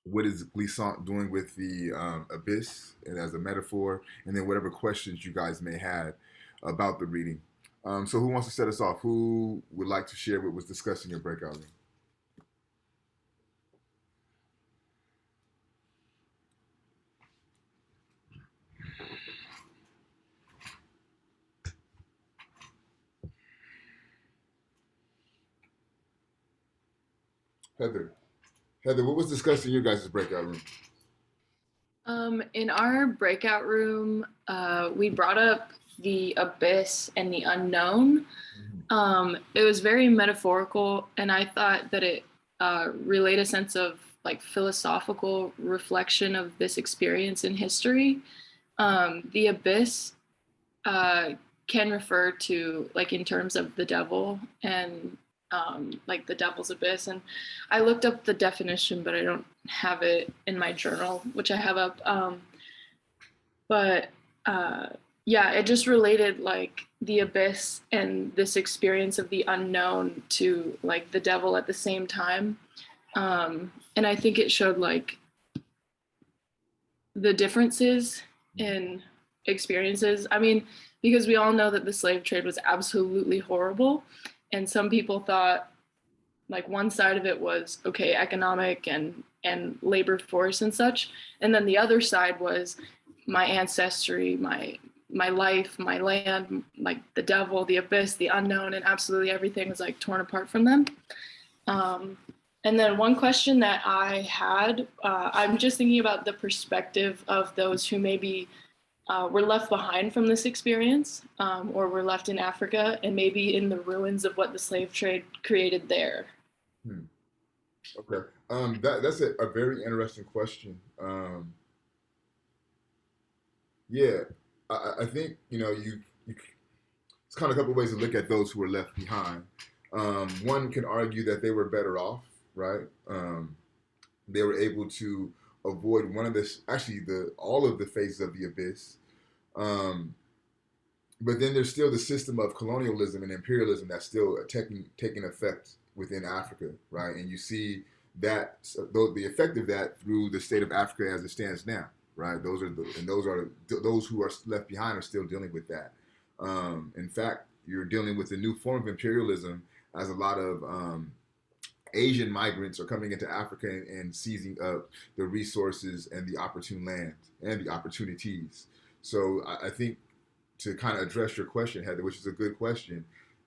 what is Glissant doing with the abyss and as a metaphor, and then whatever questions you guys may have about the reading. So who wants to set us off? Who would like to share what was discussed in your breakout room? Heather. Heather, what was discussed in your guys' breakout room? In our breakout room, we brought up the abyss and the unknown. It was very metaphorical, and I thought that it relayed a sense of like philosophical reflection of this experience in history. The abyss can refer to, like, in terms of the devil and like the devil's abyss. And I looked up the definition, but I don't have it in my journal, which I have up. But yeah, it just related like the abyss and this experience of the unknown to like the devil at the same time. And I think it showed like the differences in experiences. I mean, because we all know that the slave trade was absolutely horrible. And some people thought like one side of it was, okay, economic and labor force and such. And then the other side was my ancestry, my life, my land, like the devil, the abyss, the unknown, and absolutely everything was like torn apart from them. And then one question that I had, I'm just thinking about the perspective of those who maybe were left behind from this experience, or were left in Africa and maybe in the ruins of what the slave trade created there. Okay, that's a very interesting question. Yeah, I think it's kind of a couple of ways to look at those who were left behind. One can argue that they were better off, right? They were able to avoid one of all of the phases of the abyss. But then there's still the system of colonialism and imperialism that's still taking effect within Africa, right? And you see that the effect of that through the state of Africa as it stands now, right? Those who are left behind are still dealing with that. In fact, you're dealing with a new form of imperialism as a lot of Asian migrants are coming into Africa and seizing up the resources and the opportune land and the opportunities. So I think to kind of address your question, Heather, which is a good question,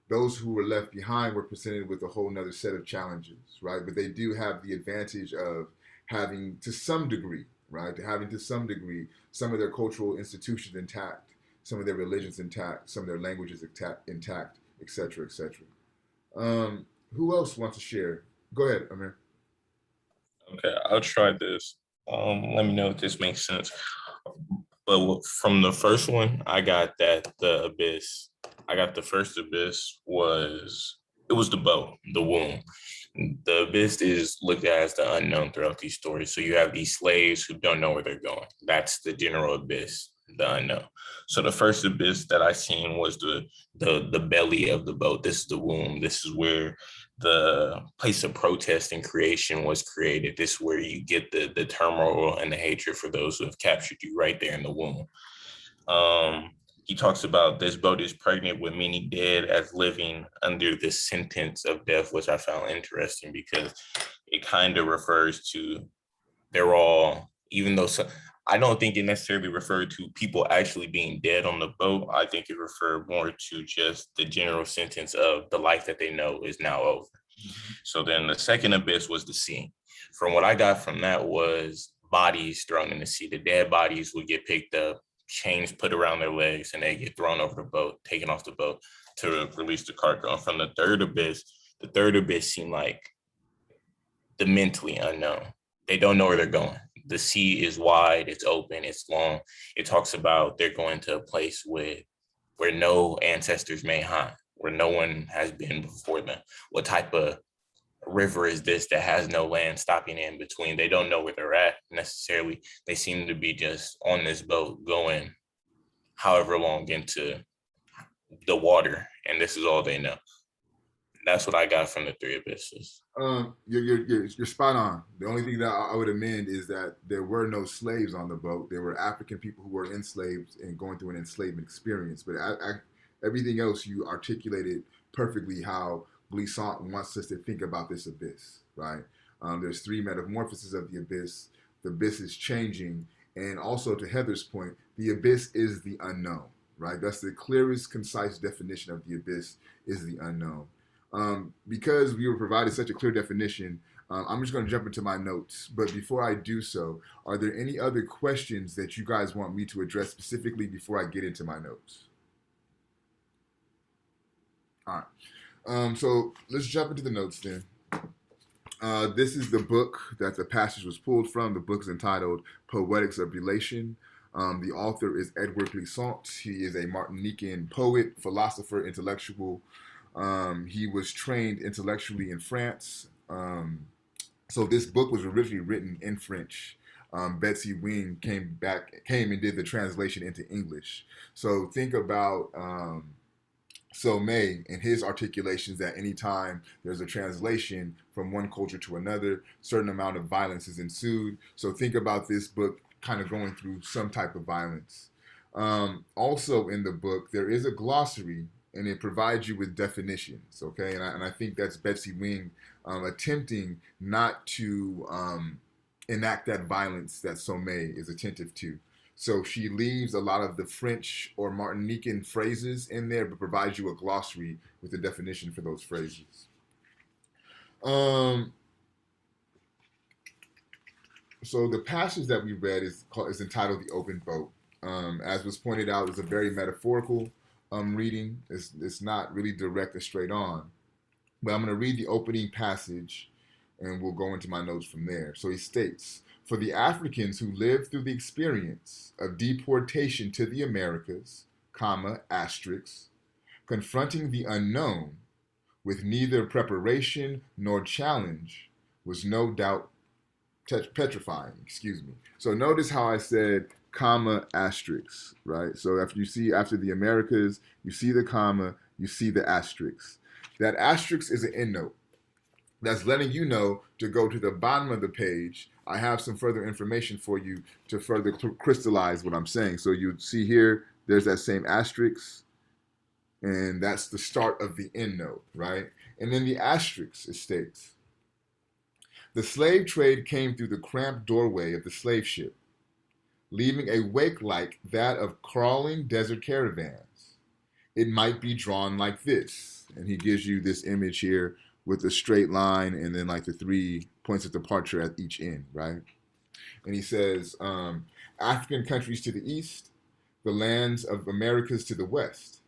those who were left behind were presented with a whole nother set of challenges, right? But they do have the advantage of having, to some degree, right? Having to some degree, some of their cultural institutions intact, some of their religions intact, some of their languages intact, et cetera, et cetera. Who else wants to share? Go ahead, Amir. Okay, I'll try this. Let me know if this makes sense. But from the first one, I got that the abyss. I got the first abyss was the boat, the womb. The abyss is looked at as the unknown throughout these stories. So you have these slaves who don't know where they're going. That's the general abyss, the unknown. So the first abyss that I seen was the belly of the boat. This is the womb. This is where the place of protest and creation was created. This is where you get the turmoil and the hatred for those who have captured you right there in the womb. He talks about this boat is pregnant with many dead as living under the sentence of death, which I found interesting because it kind of refers to they're all, even though I don't think it necessarily referred to people actually being dead on the boat. I think it referred more to just the general sentence of the life that they know is now over. So then the second abyss was the sea. From what I got from that was bodies thrown in the sea. The dead bodies would get picked up, chains put around their legs, and they get thrown over the boat, taken off the boat to release the cargo. And from the third abyss seemed like the mentally unknown. They don't know where they're going. The sea is wide, it's open, it's long. It talks about they're going to a place where no ancestors may hide, where no one has been before them. What type of river is this that has no land stopping in between? They don't know where they're at necessarily. They seem to be just on this boat going however long into the water, and this is all they know. that's what I got from the three abysses. You're spot on. The only thing that I would amend is that there were no slaves on the boat. There were African people who were enslaved and going through an enslavement experience. But everything else you articulated perfectly how Glissant wants us to think about this abyss, right? There's three metamorphoses of the abyss. The abyss is changing, and also to Heather's point, the abyss is the unknown, right? That's the clearest, concise definition of the abyss is the unknown. Because we were provided such a clear definition, I'm just going to jump into my notes. But before I do so, are there any other questions that you guys want me to address specifically before I get into my notes? All right. So let's jump into the notes then. This is the book that the passage was pulled from. The book is entitled Poetics of Relation. The author is Edward Glissant. He is a Martinican poet, philosopher, intellectual. He was trained intellectually in France. So this book was originally written in French. Betsy Wing came and did the translation into English. So think about Somé and his articulations that anytime there's a translation from one culture to another, certain amount of violence is ensued. So think about this book kind of going through some type of violence. Also in the book, there is a glossary and it provides you with definitions, okay? And I think that's Betsy Wing attempting not to enact that violence that Somé is attentive to. So she leaves a lot of the French or Martinican phrases in there, but provides you a glossary with a definition for those phrases. So the passage that we read is entitled "The Open Boat." As was pointed out, it's a very metaphorical reading. It's not really direct or straight on. But I'm going to read the opening passage, and we'll go into my notes from there. So he states, "For the Africans who lived through the experience of deportation to the Americas, asterisks, confronting the unknown with neither preparation nor challenge was no doubt petrifying." So notice how I said asterisks, right? So after the Americas, you see the comma, you see the asterisks. That asterisk is an endnote. That's letting you know to go to the bottom of the page. I have some further information for you to further crystallize what I'm saying. So you see here, there's that same asterisk, and that's the start of the endnote, right? And then the asterisk, it states, "The slave trade came through the cramped doorway of the slave ship, leaving a wake like that of crawling desert caravans. It might be drawn like this." And he gives you this image here with a straight line and then like the 3 points of departure at each end, right? And he says, African countries to the east, the lands of Americas to the west.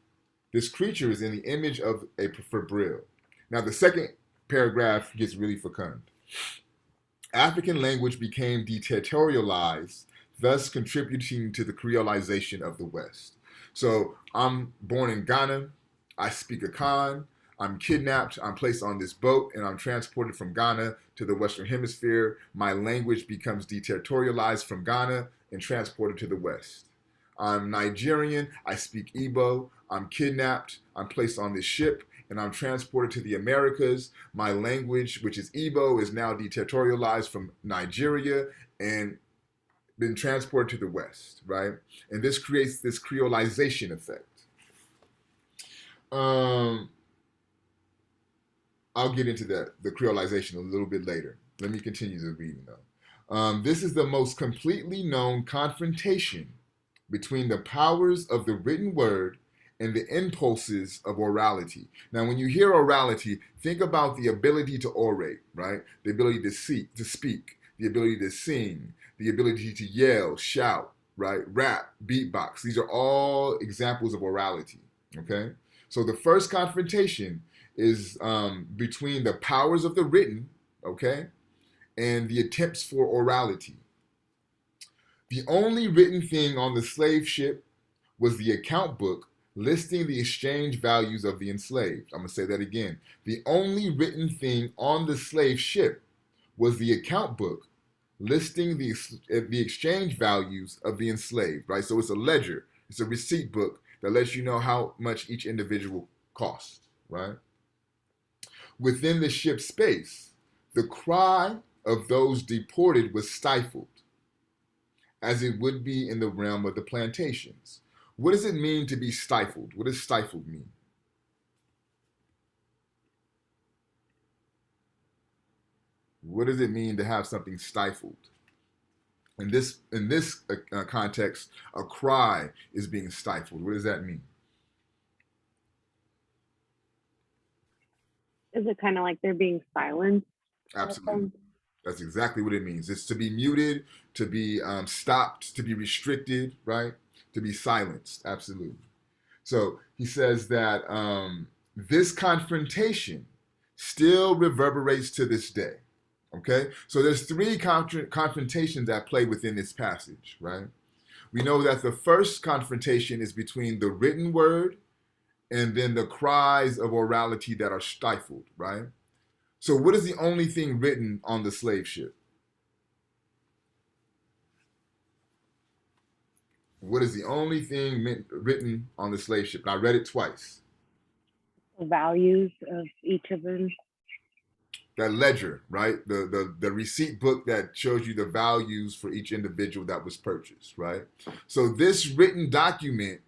This creature is in the image of a febril. Now the second paragraph gets really fecund. African language became deterritorialized, thus contributing to the creolization of the West. So I'm born in Ghana. I speak Akan. I'm kidnapped. I'm placed on this boat, and I'm transported from Ghana to the Western Hemisphere. My language becomes deterritorialized from Ghana and transported to the West. I'm Nigerian. I speak Igbo. I'm kidnapped. I'm placed on this ship, and I'm transported to the Americas. My language, which is Igbo, is now deterritorialized from Nigeria and been transported to the West, right? And this creates this creolization effect. I'll get into the creolization a little bit later. Let me continue the reading though. This is the most completely known confrontation between the powers of the written word and the impulses of orality. Now, when you hear orality, think about the ability to orate, right? The ability to speak, the ability to sing, the ability to yell, shout, right? Rap, beatbox. These are all examples of orality, okay? So the first confrontation is between the powers of the written, okay, and the attempts for orality. The only written thing on the slave ship was the account book listing the exchange values of the enslaved. I'm going to say that again. The only written thing on the slave ship was the account book listing the exchange values of the enslaved, right? So it's a ledger. It's a receipt book that lets you know how much each individual costs, right? Within the ship's space, the cry of those deported was stifled, as it would be in the realm of the plantations. What does it mean to be stifled? What does stifled mean? What does it mean to have something stifled? In this context, a cry is being stifled. What does that mean? Is it kind of like they're being silenced? Absolutely. That's exactly what it means. It's to be muted, to be stopped, to be restricted, right? To be silenced. Absolutely. So he says that this confrontation still reverberates to this day. Okay? So there's three confrontations at play within this passage, right? We know that the first confrontation is between the written word and then the cries of orality that are stifled, right? So what is the only thing written on the slave ship? What is the only thing written on the slave ship? And I read it twice. The values of each of them. That ledger, right? The receipt book that shows you the values for each individual that was purchased, right? So this written document,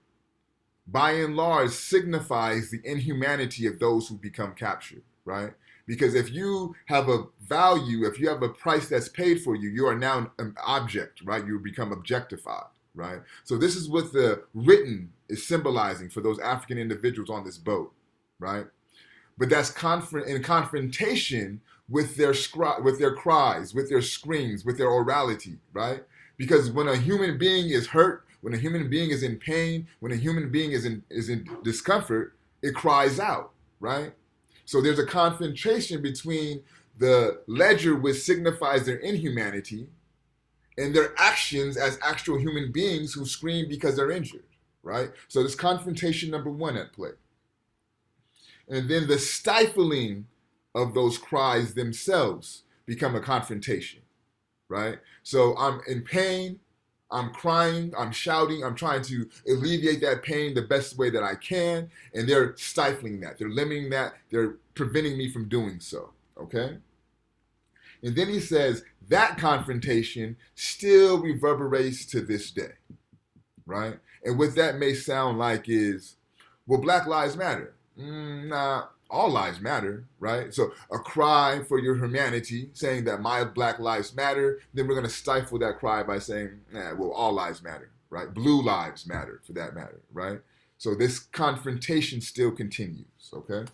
by and large, signifies the inhumanity of those who become captured, right? Because if you have a value, if you have a price that's paid for you, you are now an object, right? You become objectified, right? So this is what the written is symbolizing for those African individuals on this boat, right? But that's in confrontation with their cries, with their screams, with their orality, right? Because when a human being is hurt, when a human being is in pain, when a human being is in discomfort, it cries out, right? So there's a confrontation between the ledger, which signifies their inhumanity, and their actions as actual human beings who scream because they're injured, right? So there's confrontation number one at play. And then the stifling of those cries themselves become a confrontation, right? So I'm in pain, I'm crying, I'm shouting, I'm trying to alleviate that pain the best way that I can, and they're stifling that, they're limiting that, they're preventing me from doing so, okay? And then he says that confrontation still reverberates to this day, right? And what that may sound like is, well, Black Lives Matter. Nah, all lives matter, right? So a cry for your humanity, saying that my Black lives matter, then we're going to stifle that cry by saying, well, all lives matter, right? Blue lives matter, for that matter, right? So this confrontation still continues, okay?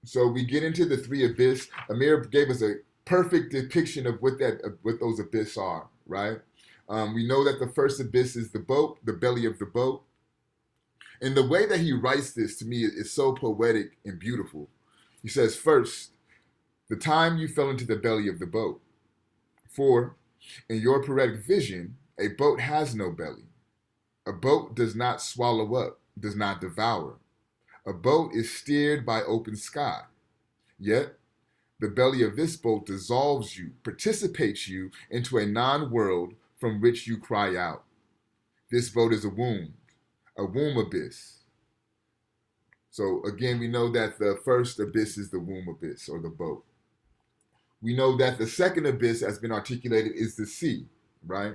So we get into the three abyss. Amir gave us a perfect depiction of what those abyss are, right? We know that the first abyss is the boat, the belly of the boat. And the way that he writes this, to me, is so poetic and beautiful. He says, first, the time you fell into the belly of the boat. For, in your poetic vision, a boat has no belly. A boat does not swallow up, does not devour. A boat is steered by open sky. Yet, the belly of this boat dissolves you, participates you into a non-world from which you cry out. This boat is a womb abyss. So again, we know that the first abyss is the womb abyss, or the boat. We know that the second abyss has been articulated is the sea, right?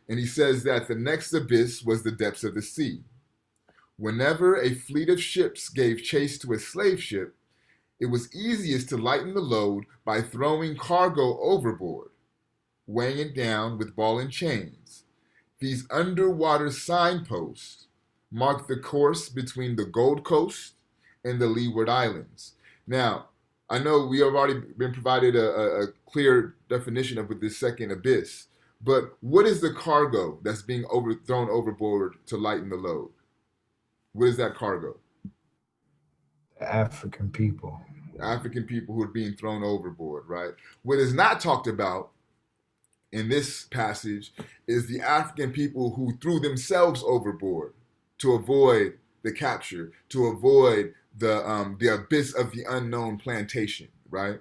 And he says that the next abyss was the depths of the sea. Whenever a fleet of ships gave chase to a slave ship, it was easiest to lighten the load by throwing cargo overboard, weighing it down with ball and chains. These underwater signposts mark the course between the Gold Coast and the Leeward Islands. Now, I know we have already been provided a clear definition of what this second abyss, but what is the cargo that's being thrown overboard to lighten the load? What is that cargo? The African people. African people who are being thrown overboard, right? What is not talked about in this passage is the African people who threw themselves overboard to avoid the capture, to avoid the abyss of the unknown plantation, right?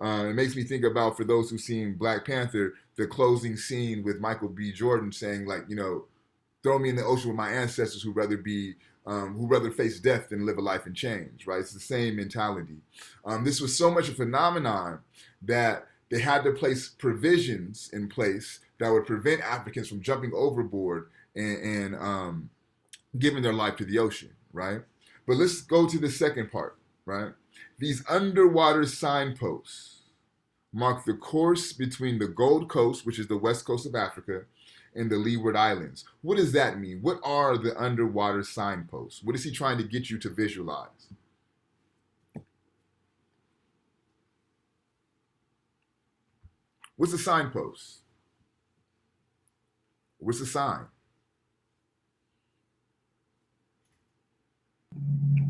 It makes me think about, for those who've seen Black Panther, the closing scene with Michael B. Jordan saying, like, throw me in the ocean with my ancestors who'd rather be who rather face death than live a life in change, right? It's the same mentality. This was so much a phenomenon that they had to place provisions in place that would prevent Africans from jumping overboard and giving their life to the ocean, right? But let's go to the second part, right? These underwater signposts mark the course between the Gold Coast, which is the west coast of Africa, and the Leeward Islands. What does that mean? What are the underwater signposts? What is he trying to get you to visualize? What's a signpost? What's a sign?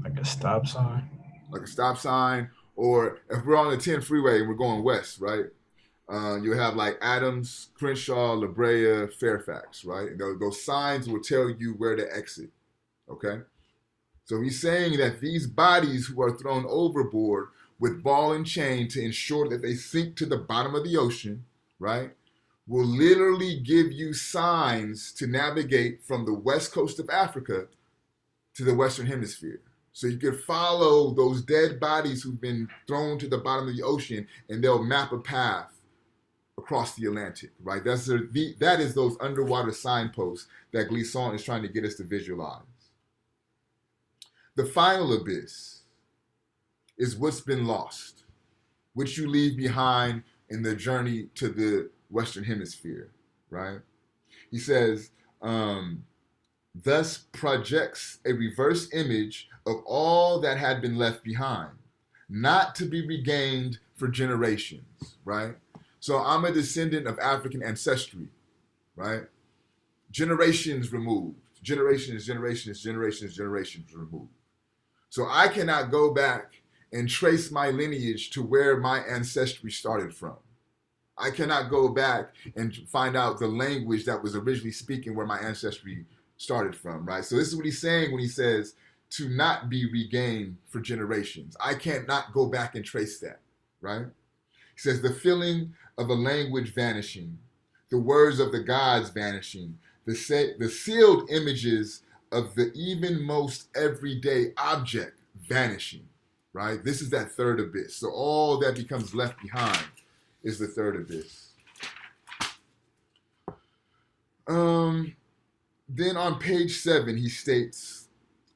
Like a stop sign. Like a stop sign, or if we're on the 10 freeway and we're going west, right? You have like Adams, Crenshaw, La Brea, Fairfax, right? Those signs will tell you where to exit, okay? So he's saying that these bodies who are thrown overboard with ball and chain to ensure that they sink to the bottom of the ocean, right, will literally give you signs to navigate from the west coast of Africa to the Western Hemisphere. So you can follow those dead bodies who've been thrown to the bottom of the ocean, and they'll map a path across the Atlantic, right? That is those underwater signposts that Glissant is trying to get us to visualize. The final abyss is what's been lost, which you leave behind in the journey to the Western Hemisphere, right? He says, thus projects a reverse image of all that had been left behind, not to be regained for generations, right? So I'm a descendant of African ancestry, right? Generations removed, generations removed. So I cannot go back and trace my lineage to where my ancestry started from. I cannot go back and find out the language that was originally speaking where my ancestry started from, right? So this is what he's saying when he says to not be regained for generations. I can't not go back and trace that, right? He says the feeling of a language vanishing, the words of the gods vanishing, the sealed images of the even most everyday object vanishing, right? This is that third abyss. So all that becomes left behind is the third abyss. Then on page 7, he states,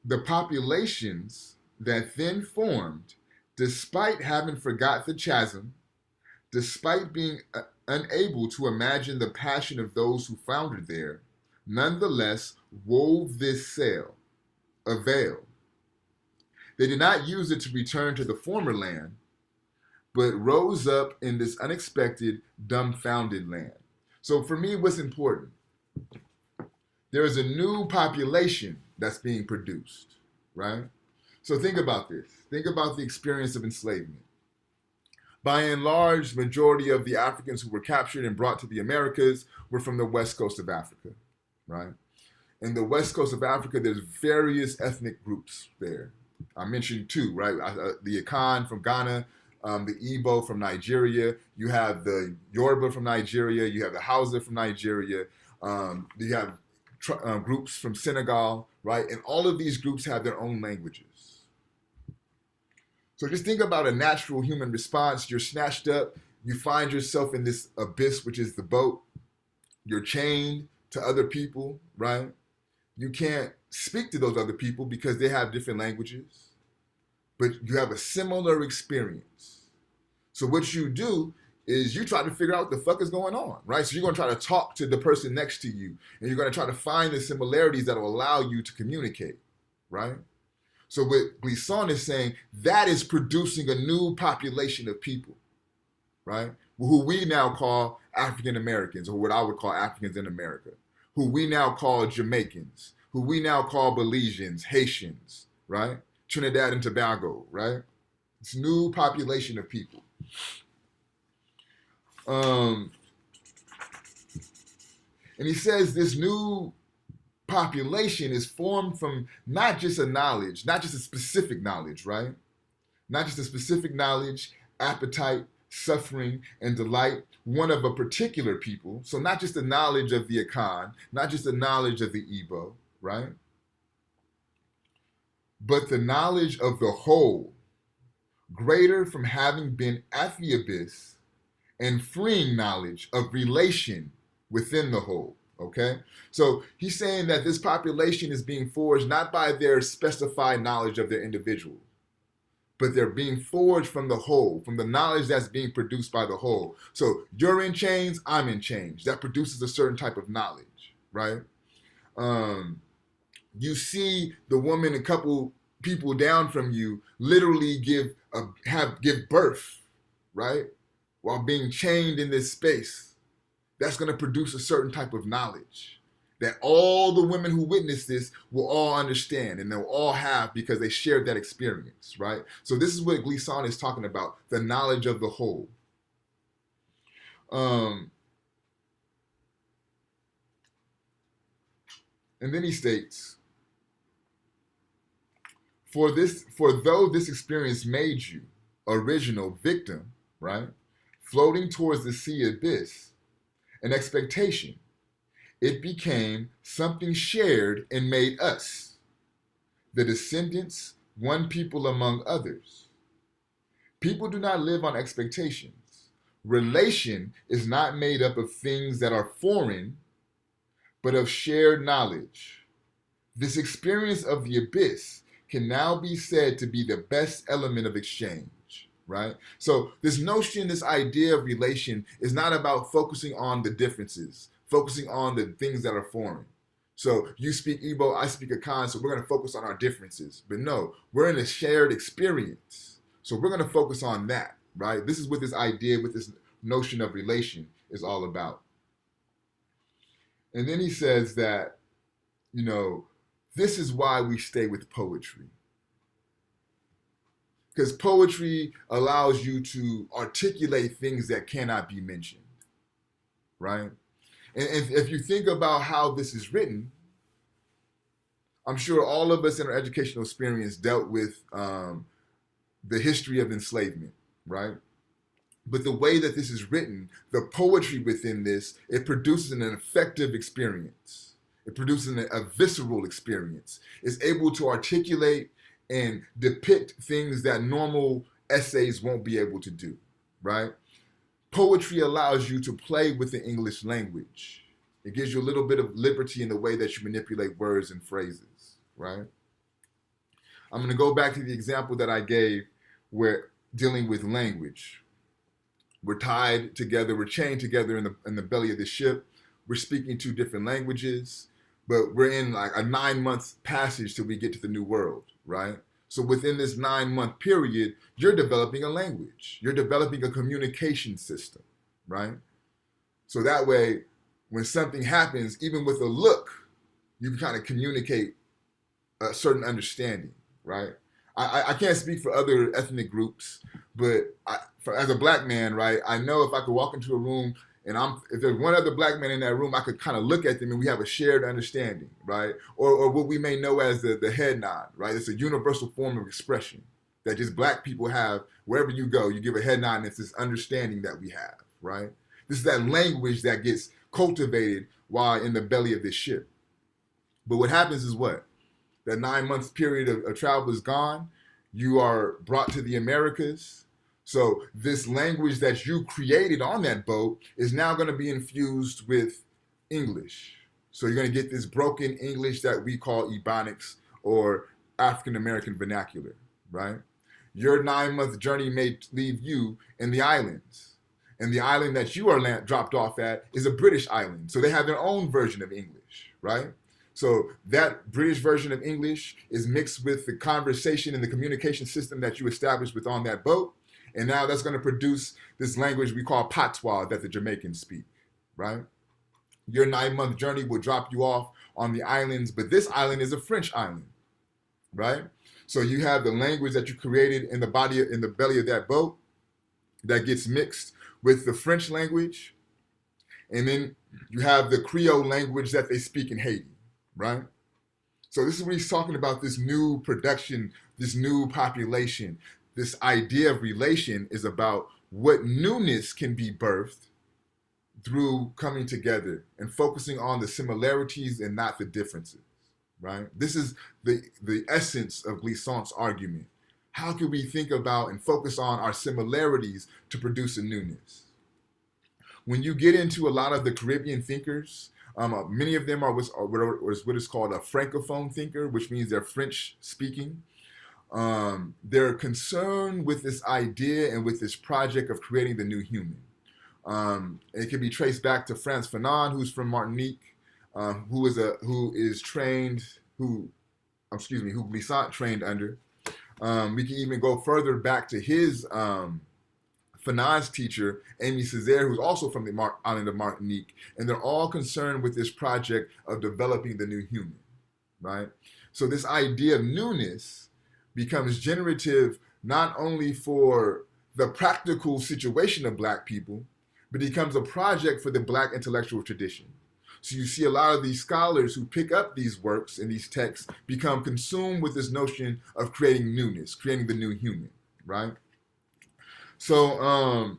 the populations that then formed, despite having forgot the chasm, despite being unable to imagine the passion of those who foundered there, nonetheless wove this a veil. They did not use it to return to the former land, but rose up in this unexpected, dumbfounded land. So for me, what's important? There is a new population that's being produced, right? So think about this. Think about the experience of enslavement. By and large, majority of the Africans who were captured and brought to the Americas were from the west coast of Africa, right? In the west coast of Africa, there's various ethnic groups there. I mentioned 2, right? The Akan from Ghana, the Igbo from Nigeria. You have the Yoruba from Nigeria. You have the Hausa from Nigeria. You have groups from Senegal, right? And all of these groups have their own languages. So just think about a natural human response. You're snatched up. You find yourself in this abyss, which is the boat. You're chained to other people, right? You can't speak to those other people because they have different languages, but you have a similar experience. So what you do is you try to figure out what the fuck is going on, right? So you're going to try to talk to the person next to you, and you're going to try to find the similarities that will allow you to communicate, right? So what Glissant is saying, that is producing a new population of people, right? Who we now call African Americans, or what I would call Africans in America, who we now call Jamaicans, who we now call Belizeans, Haitians, right? Trinidad and Tobago, right? It's a new population of people. And he says this new population is formed from not just a knowledge, not just a specific knowledge, right? Not just a specific knowledge, appetite, suffering, and delight, one of a particular people. So not just the knowledge of the Akan, not just the knowledge of the Igbo, right? but the knowledge of the whole, greater from having been at the abyss and freeing knowledge of relation within the whole. Okay? So he's saying that this population is being forged not by their specified knowledge of their individual, but they're being forged from the whole, from the knowledge that's being produced by the whole. So you're in chains, I'm in chains. That produces a certain type of knowledge, right? You see the woman, a couple people down from you, literally give birth, right? While being chained in this space. That's going to produce a certain type of knowledge that all the women who witness this will all understand and they'll all have because they shared that experience, right? So this is what Glissant is talking about, the knowledge of the whole. And then he states, for though this experience made you original victim, right? Floating towards the sea abyss, an expectation, it became something shared and made us, the descendants, one people among others. People do not live on expectations. Relation is not made up of things that are foreign, but of shared knowledge. This experience of the abyss can now be said to be the best element of exchange. Right? So this notion, this idea of relation is not about focusing on the differences, focusing on the things that are foreign. So you speak Igbo, I speak Akan, so we're going to focus on our differences. But no, we're in a shared experience. So we're going to focus on that, right? This is what this idea, with this notion of relation is all about. And then he says that, this is why we stay with poetry. Because poetry allows you to articulate things that cannot be mentioned, right? And if you think about how this is written, I'm sure all of us in our educational experience dealt with the history of enslavement, right? But the way that this is written, the poetry within this, it produces an effective experience. It produces a visceral experience. It's able to articulate and depict things that normal essays won't be able to do, right? Poetry allows you to play with the English language. It gives you a little bit of liberty in the way that you manipulate words and phrases, right? I'm going to go back to the example that I gave where dealing with language. We're tied together, we're chained together in the belly of the ship. We're speaking two different languages, but we're in like a 9-month passage till we get to the new world, right? So within this 9-month period, you're developing a language. You're developing a communication system, right? So that way, when something happens, even with a look, you can kind of communicate a certain understanding, right? I can't speak for other ethnic groups, but as a black man, right, I know if I could walk into a room and if there's one other black man in that room, I could kind of look at them and we have a shared understanding, right? Or what we may know as the head nod, right? It's a universal form of expression that just black people have. Wherever you go, you give a head nod and it's this understanding that we have, right? This is that language that gets cultivated while in the belly of this ship. But what happens is what? That 9 months period of travel is gone. You are brought to the Americas. So this language that you created on that boat is now going to be infused with English. So you're going to get this broken English that we call Ebonics or African American vernacular, right? Your 9-month journey may leave you in the islands. And the island that you are dropped off at is a British island. So they have their own version of English, right? So that British version of English is mixed with the conversation and the communication system that you established with on that boat. And now that's going to produce this language we call patois that the Jamaicans speak, right? Your 9-month journey will drop you off on the islands, but this island is a French island, right? So you have the language that you created in the belly of that boat that gets mixed with the French language. And then you have the Creole language that they speak in Haiti, right? So this is what he's talking about, this new production, this new population. This idea of relation is about what newness can be birthed through coming together and focusing on the similarities and not the differences, right? This is the essence of Glissant's argument. How can we think about and focus on our similarities to produce a newness? When you get into a lot of the Caribbean thinkers, many of them are what is called a francophone thinker, which means they're French speaking. They're concerned with this idea and with this project of creating the new human. It can be traced back to Frantz Fanon, who's from Martinique, who Glissant trained under. We can even go further back to his Fanon's teacher, Amy Césaire, who's also from the island of Martinique, and they're all concerned with this project of developing the new human, right? So this idea of newness becomes generative not only for the practical situation of Black people, but it becomes a project for the Black intellectual tradition. So you see a lot of these scholars who pick up these works and these texts become consumed with this notion of creating newness, creating the new human, right? So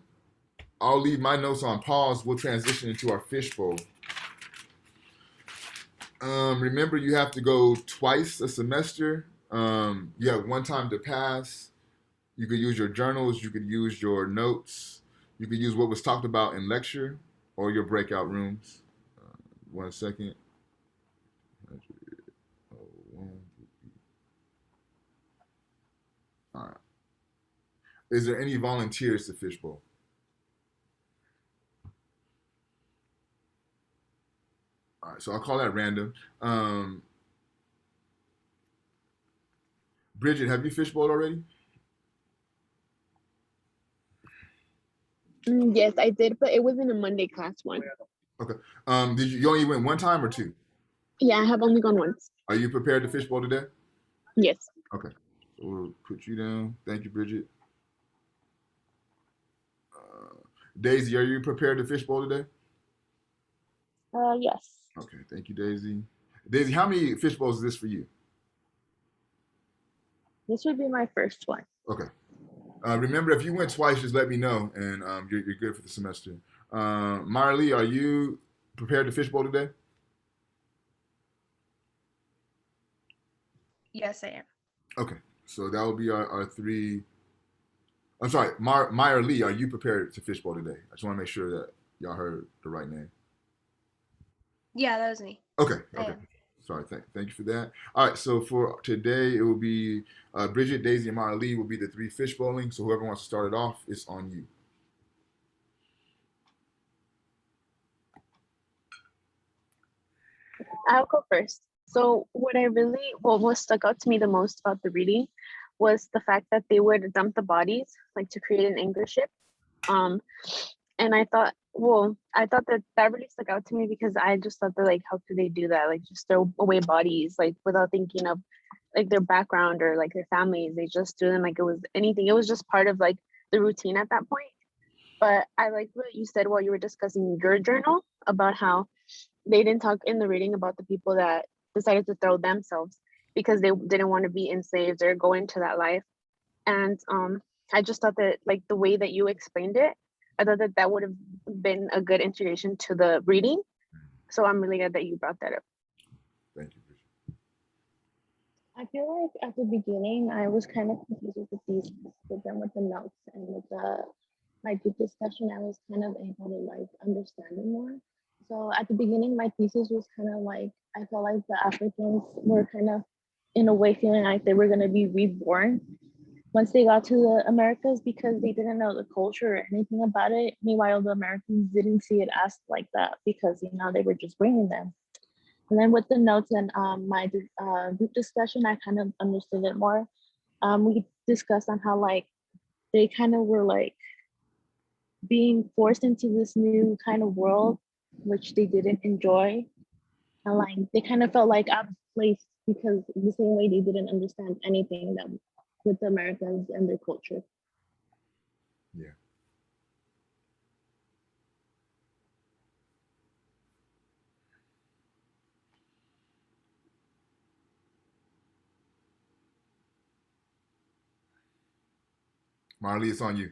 I'll leave my notes on pause. We'll transition into our fishbowl. Remember, you have to go twice a semester. You have one time to pass. You could use your journals. You could use your notes. You could use what was talked about in lecture or your breakout rooms. 1 second. All right. Is there any volunteers to fishbowl? All right, so I'll call that random. Bridget, have you fishbowled already? Yes, I did, but it wasn't a Monday class one. Okay. Did you only went one time or two? Yeah, I have only gone once. Are you prepared to fishbowl today? Yes. Okay. So we'll put you down. Thank you, Bridget. Daisy, are you prepared to fishbowl today? Yes. Okay. Thank you, Daisy. Daisy, how many fishbowls is this for you? This would be my first one. Okay. Remember, if you went twice, just let me know, and you're good for the semester. Marley, are you prepared to fishbowl today? Yes, I am. Okay. So that will be our three. I'm sorry, Meyer Lee, are you prepared to fishbowl today? I just want to make sure that y'all heard the right name. Yeah, that was me. Okay. I Okay. am. Sorry. Thank you for that. All right. So for today, it will be Bridget, Daisy, and Meyer Lee will be the three fishbowling. So whoever wants to start it off, it's on you. I'll go first. So what stuck out to me the most about the reading was the fact that they would dump the bodies, like to create an anchor ship. And I thought that really stuck out to me because I just thought that, like, how could they do that? Like, just throw away bodies, like, without thinking of like their background or like their families. They just do them like it was anything. It was just part of like the routine at that point. But I like what you said while you were discussing your journal about how they didn't talk in the reading about the people that decided to throw themselves because they didn't want to be enslaved or go into that life. And I just thought that, like, the way that you explained it, I thought that that would have been a good integration to the reading. So I'm really glad that you brought that up. Thank you, Bridget. I feel like at the beginning I was kind of confused with the thesis, but then with the notes and with the group discussion, I was kind of able to like understand it more. So at the beginning, my thesis was kind of like, I felt like the Africans were kind of in a way feeling like they were going to be reborn once they got to the Americas because they didn't know the culture or anything about it. Meanwhile, the Americans didn't see it as like that because, you know, they were just bringing them. And then with the notes and my group discussion, I kind of understood it more. We discussed on how like they kind of were like being forced into this new kind of world, which they didn't enjoy. And like they kind of felt like out of place because the same way they didn't understand anything that with the Americans and their culture. Yeah. Marley, it's on you.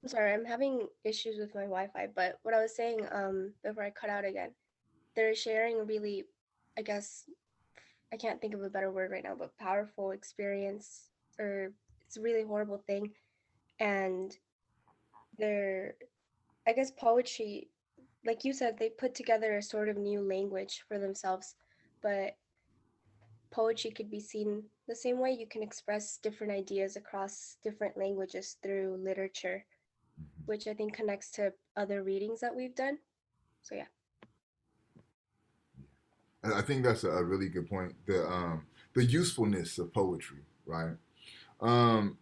I'm sorry, I'm having issues with my Wi-Fi, but what I was saying, before I cut out again, they're sharing a really, I guess, I can't think of a better word right now, but powerful experience, or it's a really horrible thing. And they're, I guess, poetry, like you said, they put together a sort of new language for themselves, but poetry could be seen the same way. You can express different ideas across different languages through literature, which I think connects to other readings that we've done. So yeah. I think that's a really good point. The usefulness of poetry, right? Um,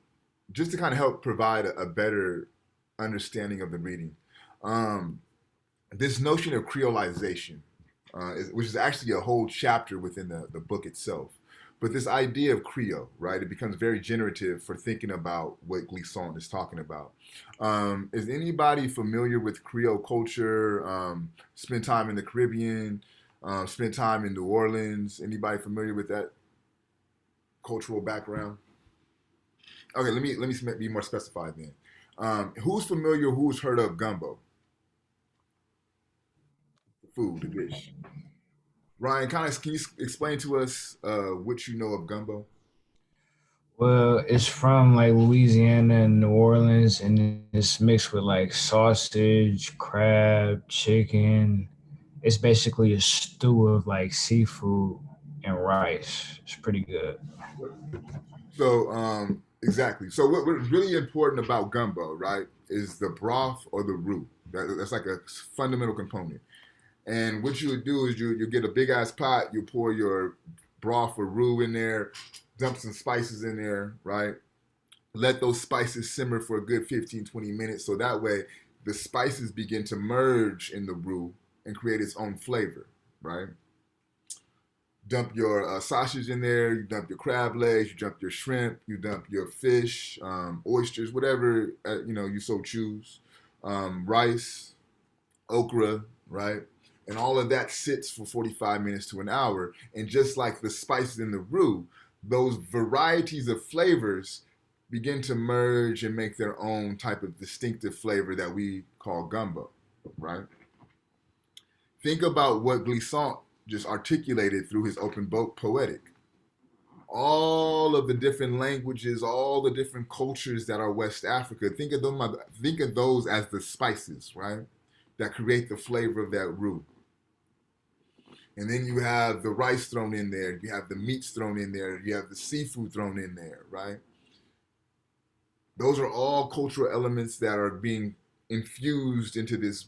just to kind of help provide a better understanding of the reading. Um, this notion of creolization, which is actually a whole chapter within the book itself. But this idea of Creole, right, it becomes very generative for thinking about what Glissant is talking about. Is anybody familiar with Creole culture? Spend time in the Caribbean, spend time in New Orleans. Anybody familiar with that cultural background? Okay, let me be more specified then. Who's familiar? Who's heard of gumbo? Food, the dish. Ryan, can you explain to us what you know of gumbo? Well, it's from like Louisiana and New Orleans, and it's mixed with like sausage, crab, chicken. It's basically a stew of like seafood and rice. It's pretty good. So, exactly. So, what's really important about gumbo, right, is the broth or the roux. That's like a fundamental component. And what you would do is you get a big ass pot, you pour your broth or roux in there, dump some spices in there, right? Let those spices simmer for a good 15, 20 minutes. So that way the spices begin to merge in the roux and create its own flavor, right? Dump your sausage in there, you dump your crab legs, you dump your shrimp, you dump your fish, oysters, whatever you so choose, rice, okra, right? And all of that sits for 45 minutes to an hour. And just like the spices in the roux, those varieties of flavors begin to merge and make their own type of distinctive flavor that we call gumbo, right? Think about what Glissant just articulated through his open book, Poetic. All of the different languages, all the different cultures that are West Africa, think of those as the spices, right? That create the flavor of that roux. And then you have the rice thrown in there, you have the meats thrown in there, you have the seafood thrown in there, right? Those are all cultural elements that are being infused into this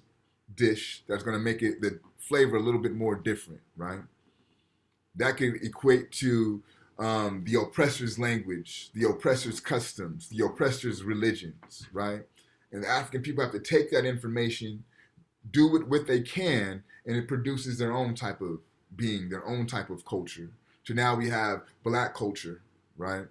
dish that's going to make it the flavor a little bit more different, right? That can equate to the oppressor's language, the oppressor's customs, the oppressor's religions, right? And the African people have to take that information, do what they can, and it produces their own type of being, their own type of culture. So now we have black culture, right?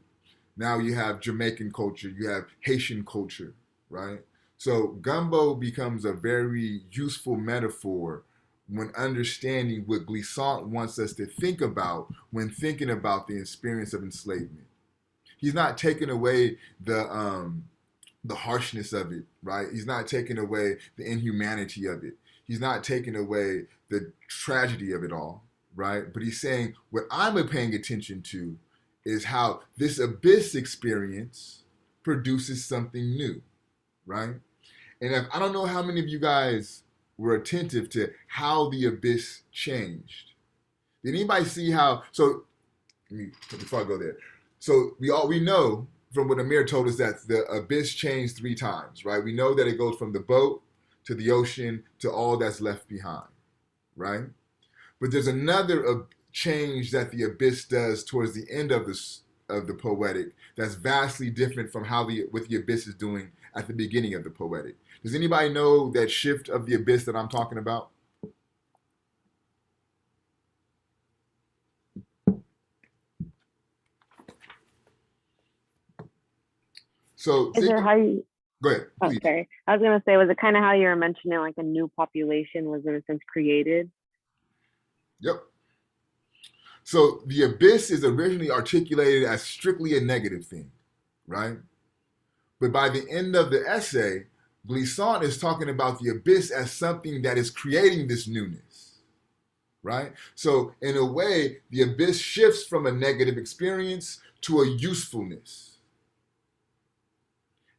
Now you have Jamaican culture, you have Haitian culture, right? So gumbo becomes a very useful metaphor when understanding what Glissant wants us to think about when thinking about the experience of enslavement. He's not taking away the harshness of it, right? He's not taking away the inhumanity of it. He's not taking away the tragedy of it all, right? But he's saying what I'm paying attention to is how this abyss experience produces something new, right? And I don't know how many of you guys were attentive to how the abyss changed. Did anybody see how? So before I go there, so we know from what Amir told us that the abyss changed 3 times, right? We know that it goes from the boat to the ocean to all that's left behind, right? But there's another change that the abyss does towards the end of the poetic that's vastly different from what the abyss is doing at the beginning of the poetic. Does anybody know that shift of the abyss that I'm talking about? So Is there how you? Go ahead, Oh, please. sorry. I was gonna say, was it kind of how you were mentioning, like a new population was in a sense created? Yep. So the abyss is originally articulated as strictly a negative thing, right? But by the end of the essay, Glissant is talking about the abyss as something that is creating this newness, right? So in a way, the abyss shifts from a negative experience to a usefulness.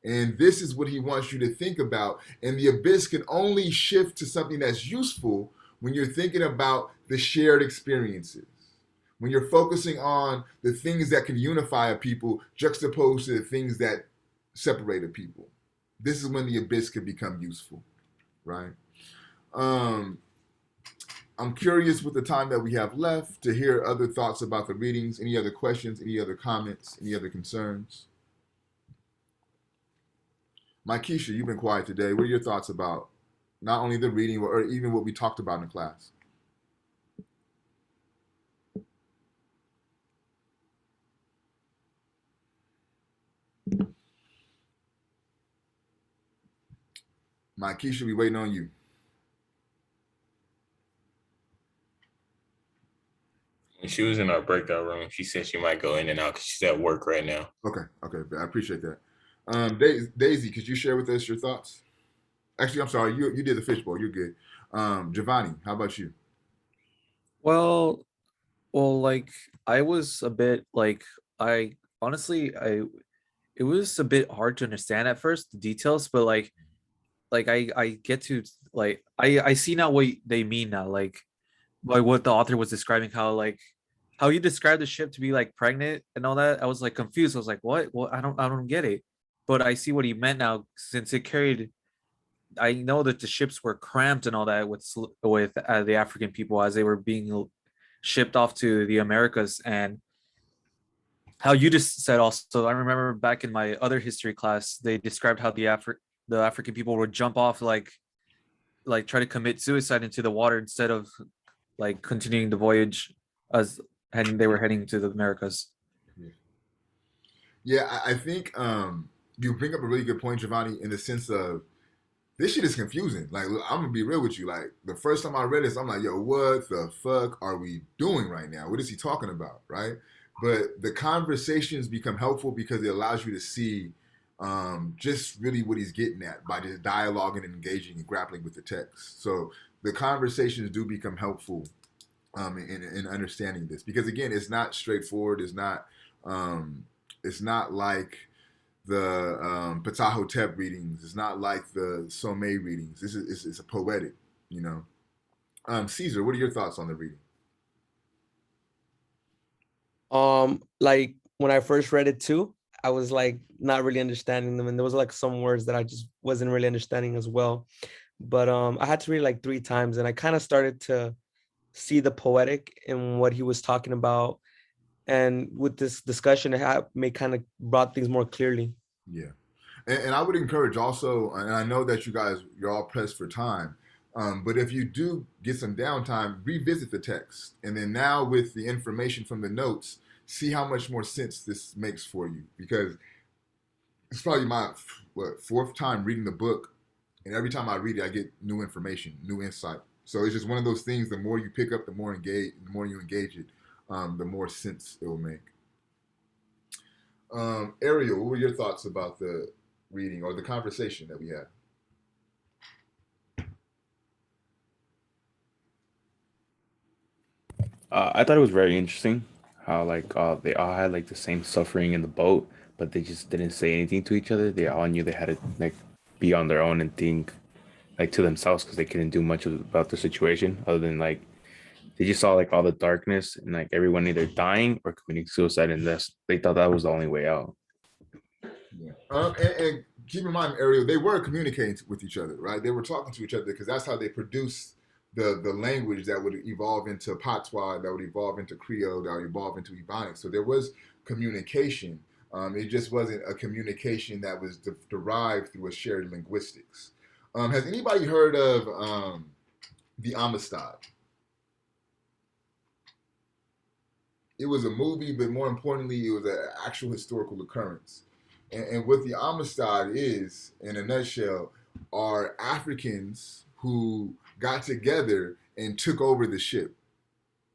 And this is what he wants you to think about. And the abyss can only shift to something that's useful when you're thinking about the shared experiences. When you're focusing on the things that can unify a people juxtaposed to the things that separate a people. This is when the abyss can become useful, right? I'm curious with the time that we have left to hear other thoughts about the readings. Any other questions, any other comments, any other concerns? Keisha, you've been quiet today. What are your thoughts about not only the reading or even what we talked about in class? Keisha, we waiting on you. When she was in our breakout room, she said she might go in and out because she's at work right now. Okay, I appreciate that. Daisy, could you share with us your thoughts? Actually, I'm sorry, you did the fishbowl. You're good. Giovanni, how about you? Well, like I was a bit like I honestly it was a bit hard to understand at first the details, but I get to I see now what they mean now, like what the author was describing, how you described the ship to be like pregnant and all that. I was like confused. I was like, what? Well, I don't get it. But I see what he meant now, since it carried. I know that the ships were cramped and all that with the African people as they were being shipped off to the Americas, and how you just said also. I remember back in my other history class, they described how the African people would jump off, try to commit suicide into the water instead of like continuing the voyage as they were heading to the Americas. Yeah, I think you bring up a really good point, Giovanni, in the sense of this shit is confusing. Like, I'm gonna be real with you. Like, the first time I read this, I'm like, yo, what the fuck are we doing right now? What is he talking about, right? But the conversations become helpful because it allows you to see just really what he's getting at by just dialoguing and engaging and grappling with the text. So the conversations do become helpful in understanding this, because again, it's not straightforward. It's not like the Ptahotep readings. It's not like the Some readings. It's a poetic, you know. Caesar, what are your thoughts on the reading? Like when I first read it too, I was like not really understanding them, and there was like some words that I just wasn't really understanding as well. But I had to read it like 3 times, and I kind of started to see the poetic in what he was talking about, and with this discussion, may kind of brought things more clearly. Yeah, and I would encourage also, and I know that you're all pressed for time, but if you do get some downtime, revisit the text, and then now with the information from the notes, see how much more sense this makes for you, because it's probably my fourth time reading the book, and every time I read it, I get new information, new insight. So it's just one of those things. The more you pick up, the more you engage it, the more sense it will make. Ariel, what were your thoughts about the reading or the conversation that we had? I thought it was very interesting how they all had like the same suffering in the boat, but they just didn't say anything to each other. They all knew they had to like be on their own and think like to themselves because they couldn't do much about the situation other than like they just saw like all the darkness and like everyone either dying or committing suicide, and they thought that was the only way out. Yeah. And keep in mind, Ariel, they were communicating with each other, right? They were talking to each other because that's how they produced the language that would evolve into patois, that would evolve into Creole, that would evolve into Ebonics. So there was communication. It just wasn't a communication that was derived through a shared linguistics. Has anybody heard of the Amistad? It was a movie, but more importantly, it was an actual historical occurrence. And what the Amistad is, in a nutshell, are Africans who got together and took over the ship,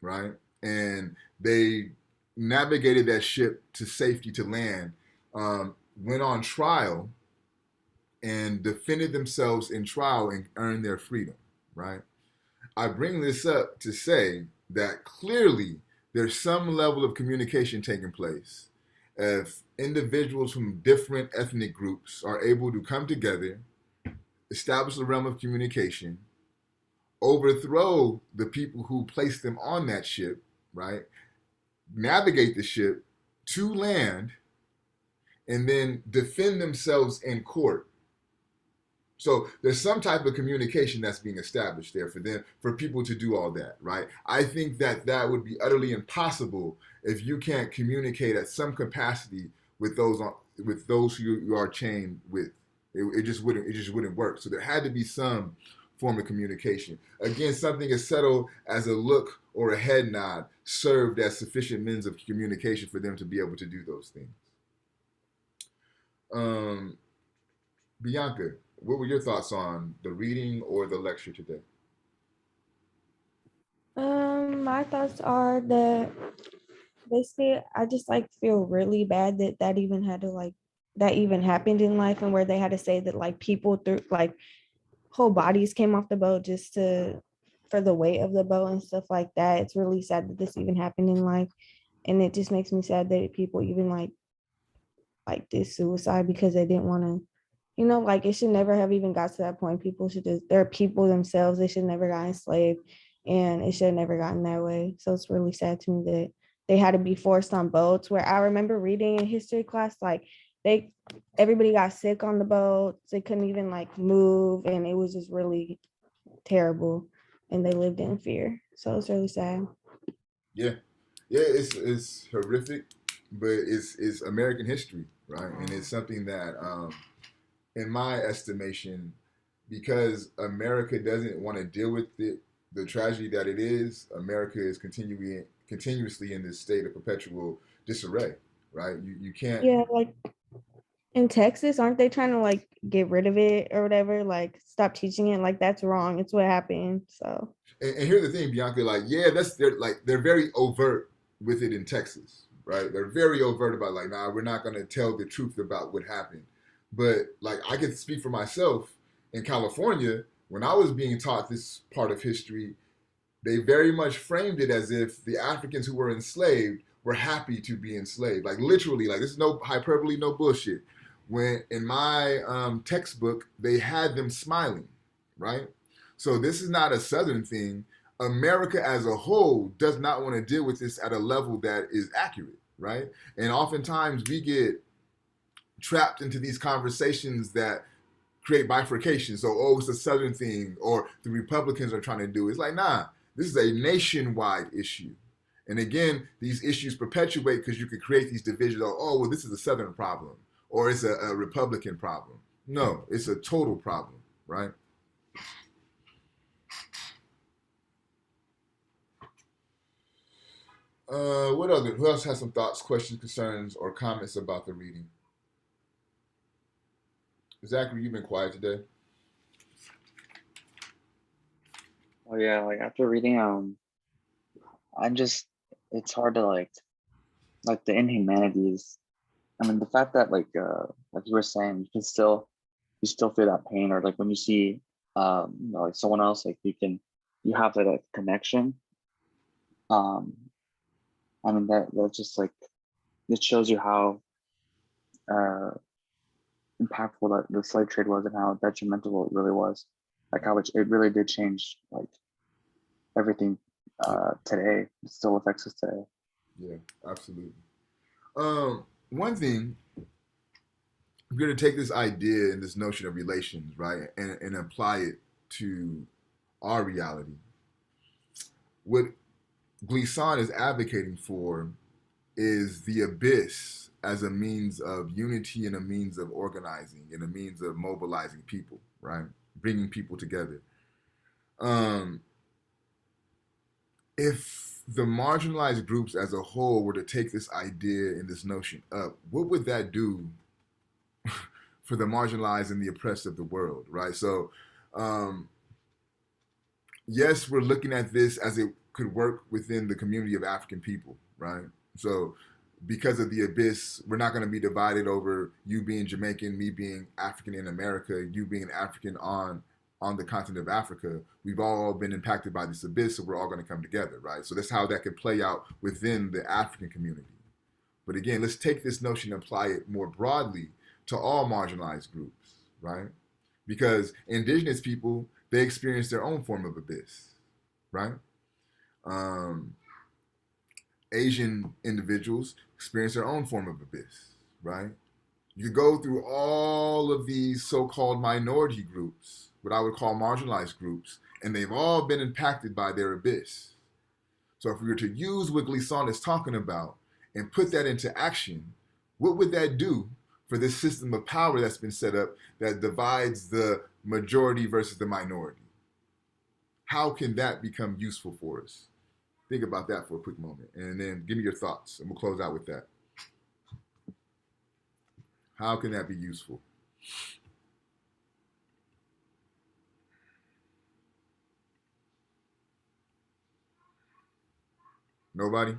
right? And they navigated that ship to safety to land, went on trial, and defended themselves in trial and earned their freedom, right? I bring this up to say that clearly there's some level of communication taking place. If individuals from different ethnic groups are able to come together, establish a realm of communication, overthrow the people who placed them on that ship, right? Navigate the ship to land, and then defend themselves in court. So there's some type of communication that's being established there for them, for people to do all that, right? I think that that would be utterly impossible if you can't communicate at some capacity with those who you are chained with. It just wouldn't work. So there had to be some form of communication. Again, something as subtle as a look or a head nod served as sufficient means of communication for them to be able to do those things. Bianca, what were your thoughts on the reading or the lecture today? My thoughts are that basically I just like feel really bad that that even had to like that even happened in life, and where they had to say that like people through like whole bodies came off the boat just to for the weight of the boat and stuff like that. It's really sad that this even happened in life, and it just makes me sad that people even like did suicide because they didn't want to, you know, like it should never have even got to that point. People should just, they're people themselves. They should never got enslaved, and it should have never gotten that way. So it's really sad to me that they had to be forced on boats, where I remember reading in history class, like they, everybody got sick on the boats. They couldn't even like move, and it was just really terrible, and they lived in fear. So it's really sad. Yeah, yeah, it's horrific, but it's American history, right? And it's something that, in my estimation, because America doesn't want to deal with the tragedy that it is, America is continuously in this state of perpetual disarray, right? You can't. Yeah, like in Texas, aren't they trying to like get rid of it or whatever? Like stop teaching it? Like that's wrong. It's what happened. So And here's the thing, Bianca, like, yeah, they're very overt with it in Texas, right? They're very overt about like, nah, we're not gonna tell the truth about what happened. But like I can speak for myself in California, when I was being taught this part of history, they very much framed it as if the Africans who were enslaved were happy to be enslaved. Like literally, like this is no hyperbole, no bullshit. When in my textbook, they had them smiling, right? So this is not a Southern thing. America as a whole does not want to deal with this at a level that is accurate, right? And oftentimes we get trapped into these conversations that create bifurcation. So, oh, it's a Southern thing, or the Republicans are trying to do it. It's like, nah, this is a nationwide issue. And again, these issues perpetuate because you could create these divisions. Oh, well, this is a Southern problem, or it's a Republican problem. No, it's a total problem, right? Who else has some thoughts, questions, concerns, or comments about the reading? Zachary, you've been quiet today. Oh yeah, like after reading, I'm just, it's hard to like the inhumanities. I mean, the fact that like you were saying, you still feel that pain, or like when you see, you know, like someone else, like you have that like, connection. I mean that just like, it shows you how impactful that the slave trade was and how detrimental it really was. Like how it really did change like everything today. It still affects us today. Yeah, absolutely. One thing, we're going to take this idea and this notion of relations, right, and apply it to our reality. What Glissant is advocating for is the abyss as a means of unity and a means of organizing and a means of mobilizing people, right? Bringing people together. If the marginalized groups as a whole were to take this idea and this notion up, what would that do for the marginalized and the oppressed of the world, right? So, yes, we're looking at this as it could work within the community of African people, right? So because of the abyss, we're not going to be divided over you being Jamaican, me being African in America, you being African on the continent of Africa. We've all been impacted by this abyss, so we're all going to come together, right? So that's how that could play out within the African community. But again, let's take this notion and apply it more broadly to all marginalized groups, right? Because indigenous people, they experience their own form of abyss, right? Asian individuals experience their own form of abyss, right? You could go through all of these so-called minority groups, what I would call marginalized groups, and they've all been impacted by their abyss. So if we were to use what Glissant is talking about and put that into action, what would that do for this system of power that's been set up that divides the majority versus the minority? How can that become useful for us? Think about that for a quick moment, and then give me your thoughts, and we'll close out with that. How can that be useful? Nobody?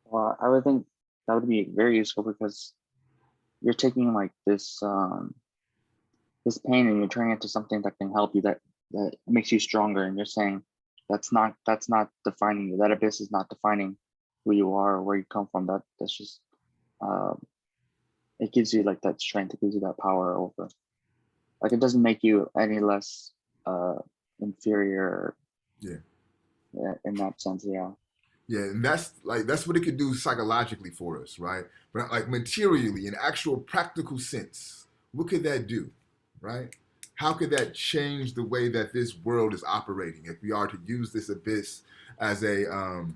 Well, I would think that would be very useful because you're taking like this this pain and you're turning it into something that can help you, that makes you stronger, and you're saying that's not defining you. That abyss is not defining who you are or where you come from. That's just it gives you like that strength. It gives you that power over. Like it doesn't make you any less inferior. Yeah. Yeah, in that sense, yeah. Yeah, and that's what it could do psychologically for us, right? But like materially, in actual practical sense, what could that do, right? How could that change the way that this world is operating if we are to use this abyss as a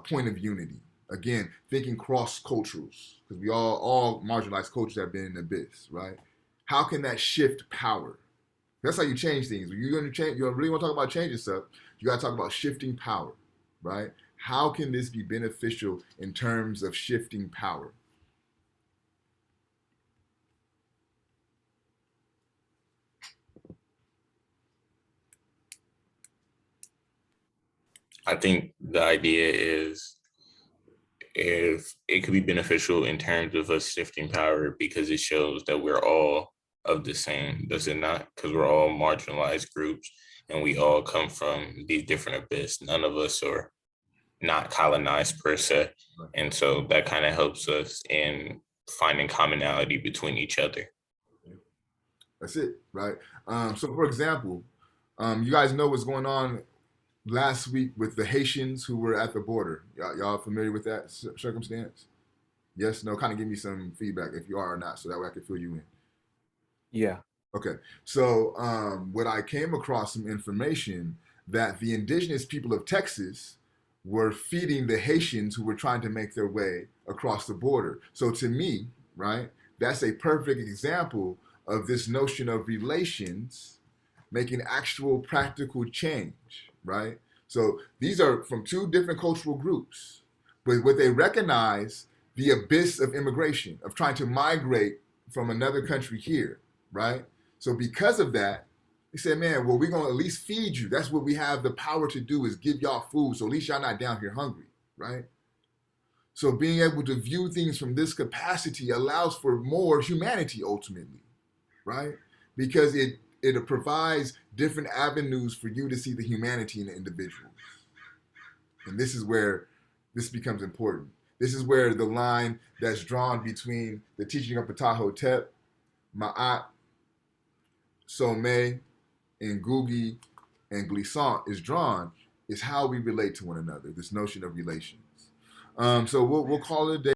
point of unity? Again, thinking cross-culturals, because we all marginalized cultures have been in the abyss, right? How can that shift power? That's how you change things. When you're going to change, you really want to talk about changing stuff, you got to talk about shifting power, right? How can this be beneficial in terms of shifting power? I think the idea is if it could be beneficial in terms of us shifting power because it shows that we're all of the same, does it not? Because we're all marginalized groups and we all come from these different abyss. None of us are not colonized per se. And so that kind of helps us in finding commonality between each other. That's it, right? So for example, you guys know what's going on last week with the Haitians who were at the border. Y'all familiar with that circumstance? Yes, no, kind of give me some feedback if you are or not, so that way I can fill you in. Yeah. Okay, so what I came across some information that the indigenous people of Texas were feeding the Haitians who were trying to make their way across the border. So to me, right, that's a perfect example of this notion of relations making actual practical change, right? So these are from two different cultural groups, but what they recognize the abyss of immigration, of trying to migrate from another country here, right? So because of that, they said, man, well, we're going to at least feed you. That's what we have the power to do, is give y'all food, so at least y'all not down here hungry, right? So being able to view things from this capacity allows for more humanity ultimately, right? Because it provides different avenues for you to see the humanity in the individuals. And this is where this becomes important. This is where the line that's drawn between the teaching of Ptahhotep, Ma'at, Somé, Ngugi, and Glissant is drawn, is how we relate to one another, this notion of relations. So we'll call it a day.